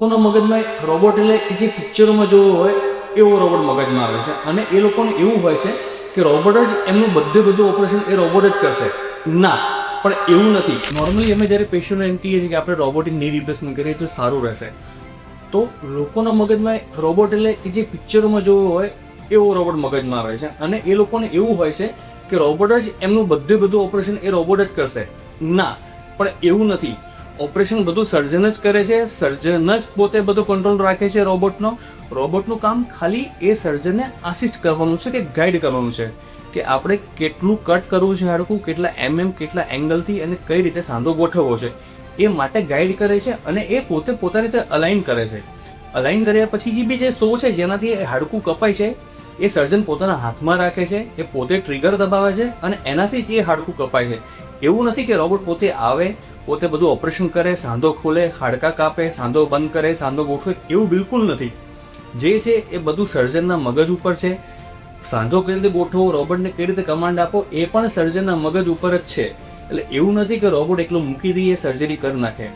લોકોના મગજમાં રોબોટ એટલે જે પિક્ચરોમાં જોવો હોય એવો રોબોટ મગજમાં આવે છે અને એ લોકોને એવું હોય છે કે રોબોટ જ એમનું બધું ઓપરેશન એ રોબોટ જ કરશે. ના, પણ એવું નથી. નોર્મલી અમે જ્યારે પેશન્ટને એમ કહીએ છીએ કે આપણે રોબોટિક ની રિપ્લેસમેન્ટ કરીએ તો સારું રહેશે, તો લોકોના મગજમાં રોબોટ એટલે જે પિક્ચરોમાં જોવો હોય એવો રોબોટ મગજમાં આવે છે અને એ લોકોને એવું હોય છે કે રોબોટ જ એમનું બધું ઓપરેશન એ રોબોટ જ કરશે. ના, પણ એવું નથી. ઓપરેશન બધું સર્જન જ કરે છે, સર્જન જ પોતે બધો કંટ્રોલ રાખે છે રોબોટનું કામ ખાલી એ સર્જનને આસિસ્ટ કરવાનું છે કે ગાઈડ કરવાનું છે કે આપણે કેટલું કટ કરવું છે હાડકું, કેટલા કેટલા એંગલથી અને કઈ રીતે સાંધો ગોઠવવો છે એ માટે ગાઈડ કરે છે અને એ પોતે પોતાની રીતે અલાઇન કરે છે. અલાઇન કર્યા પછી જે શો છે જેનાથી હાડકું કપાય છે એ સર્જન પોતાના હાથમાં રાખે છે, એ પોતે ટ્રિગર દબાવે છે અને એનાથી જ એ હાડકું કપાય છે. એવું નથી કે રોબોટ પોતે આવે, પોતે બધું ઓપરેશન કરે, સાંધો ખોલે, હાડકા કાપે, સાંધો બંધ કરે, સાંધો ગોઠવે, એવું બિલકુલ નથી. જે છે એ બધું સર્જનના મગજ ઉપર છે. સાંધો કઈ રીતે ગોઠવો, રોબોટને કઈ રીતે કમાન્ડ આપો, એ પણ સર્જનના મગજ ઉપર જ છે. એટલે એવું નથી કે રોબોટ એકલો મૂકી દઈએ સર્જરી કરી નાખે.